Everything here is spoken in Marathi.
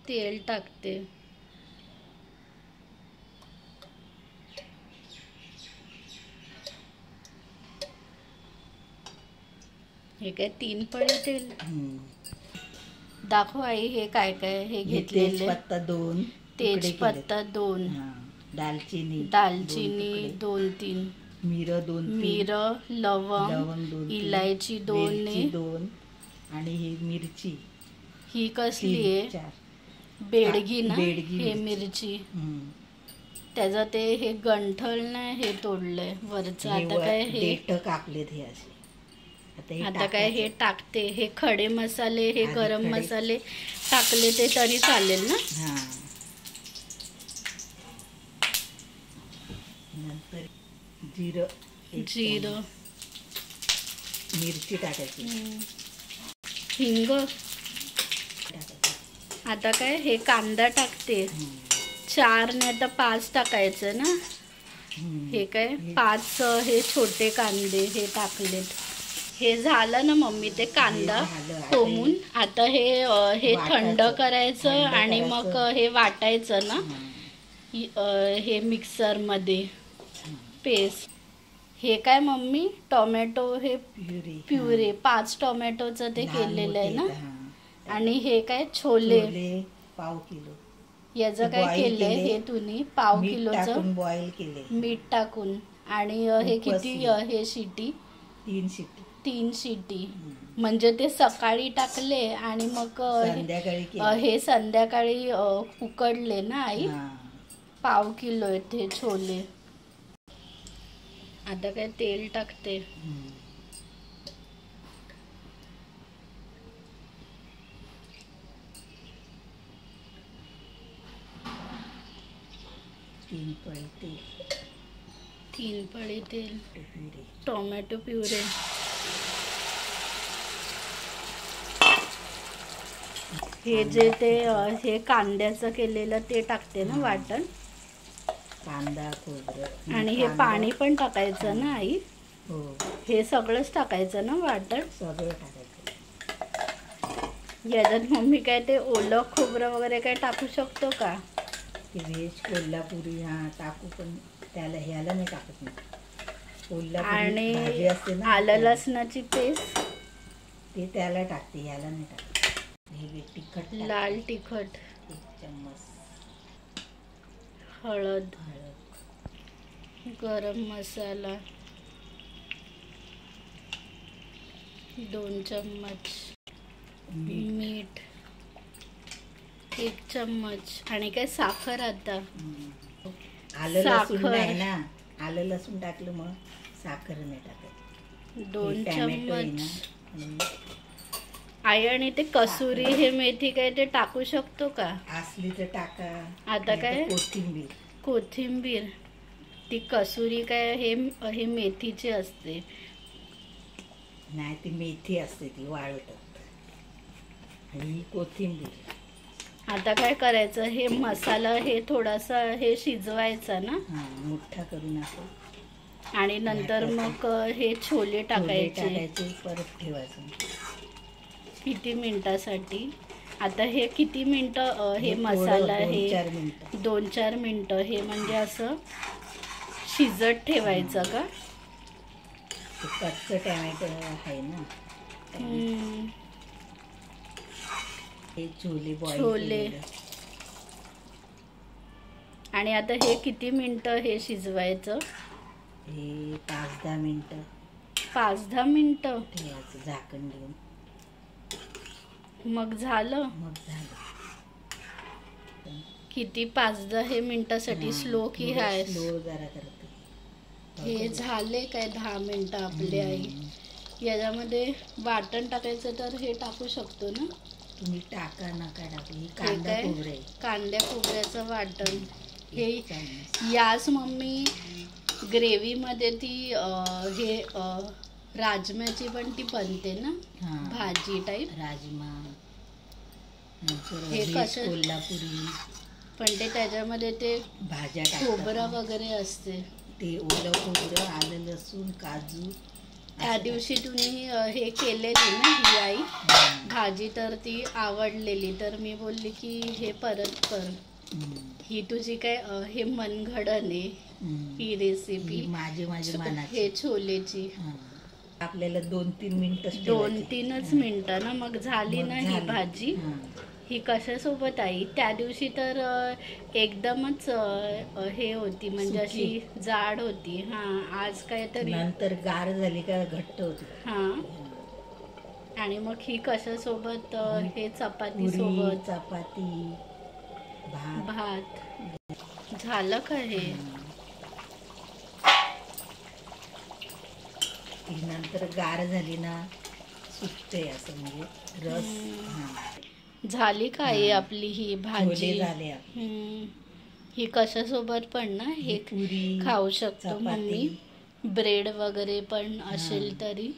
तेल टाकते. हे काय 3 पळी तेल. दाखव आई हे काय काय हे घेतलेले. तेजपत्ता 2, तेजपत्ता 2, दालचिनी 2-3, मिरं, लवंग 2, इलायची 2 आणि ही मिरची. ही कसली आहे? बेडगी ना. हे मिरची. त्याचं ते हे गंठल नाही हे तोडलंय वरचं. आता काय हे देठ कापलेत हे असे. आता काय हे टाकते. हे खडे मसाले, हे गरम मसाले टाकले ते तरी चालेल ना. नंतर जिरं, मिरची टाकायची, हिंग. आता काय हे कांदा टाकते. 4 नाही तर 5 टाकायचं ना. हे काय 5 हे छोटे कांदे हे टाकलेत. हे झालं ना मम्मी ते कांदा कोमून. आता हे थंड करायचं आणि मग हे वाटायचं ना हे मिक्सरमध्ये पेस्ट. हे काय मम्मी टोमॅटो हे प्युरे 5 टोमॅटोचं ते केलेलं आहे ना. आणि हे काय छोले पाव किलो. याचं काय केलंय हे तुम्ही पाव किलोचं बॉईल केले मीठ टाकून. आणि हे किती हे शिटी 3 शिटी. म्हणजे ते सकाळी टाकले आणि मग हे संध्याकाळी उकडले ना आई. पाव किलो आहेत हे छोले. आता काय तेल टाकते. तीन पळी तेल. Tomato puree. हे जे ते हे कांद्याचं केलेलं ते टाकते ना वाटण. कांदा खोबरं आणि हे पाणी पण टाकायचं ना आई. हे सगळंच टाकायचं ना वाटण. सगळं टाकायचं. याच्यात मम्मी काय ते ओलं खोबरं वगैरे काय टाकू शकतो का? ते व्हेज कोल्हापुरी टाकू, पण त्याला ह्याला नाही टाकत नाही. आणि आलं लसणाची पेस्ट ते त्याला टाकते, याला नाही टाकत. हे तिखट, लाल तिखट 1 चम्मच. हळद, गरम मसाला 2 चम्मच, मीठ 1 चम्मच. आणि काय साखर. आता आलं लसूण नाही ना, आलं लसूण टाकलं मग साखर नाही टाकायची. 2 चम्मच आई. आणि ते कसुरी हे मेथी काय ते टाकू शकतो का? असली तर टाका. आता काय कोथिंबीर. ती कसुरी काय हे मेथीची असते. नाही ती मेथी असते, ती वाळवतात. आणि कोथिंबीर. आता काय करायचं, हे मसाला हे थोडासा हे शिजवायचा ना मोठा करून असं. आणि नंतर मग हे छोले टाकायचे. परत ठेवायचं. किती मिनिटासाठी? आता हे किती मिनिटं हे मसाला हे 2-4 मिनिटं हे म्हणजे असं शिजत ठेवायचं का? कच्चं टोमॅटो आहे ना. हे छोले. आणि आता हे किती मिनिटं हे शिजवायचं? हे 5-10 मिनिटं. 5-10 मिनिटं ठेवायचं झाकण घेऊन. मग झालं. किती 5-10 हे मिनिटासाठी स्लो की हाय? स्लो जरा करते. हे झाले काय 10 मिनिटं आपले आई. याच्यामध्ये वाटण टाकायचं तर हे टाकू शकतो ना. तुम्ही टाका नका टाकू. कांदा खोबऱ्याचं वाटण. हे याच मम्मी ग्रेव्हीमध्ये ती हे राजम्याची पण ती बनते ना भाजी टाईप. राजमा हे कसं कोल्हापुरी. पण ते त्याच्यामध्ये ते भाज्या खोबरं वगैरे असते. ते ओलं खोबरं, आलं लसूण, काजू त्या दिवशी तुम्ही हे केलेली ना ही आई भाजी, तर ती आवडलेली, तर मी बोलली की हे परत कर. ही तुझी काय हे मनगडण आहे ही रेसिपी माझी मानाची. हे छोलेची. आपल्याला 2-3 मिनिटं 2-3च मिनिटं ना मग झाली ना ही भाजी. ही कशासोबत आई त्या दिवशी तर एकदमच हे होती, म्हणजे अशी जाड होती. आज काहीतरी नंतर गार झाली का घट्ट होती. आणि मग ही कशासोबत हे चपाती सोबत. चपाती भात झालं का हे. नंतर गार झाली ना सुटते असं, म्हणजे रस झाली काय आपली ही भाजी झाले. ही कशासोबत पण ना हे पुरी खाऊ शकतो मम्मी, ब्रेड वगैरे पण असेल तरी.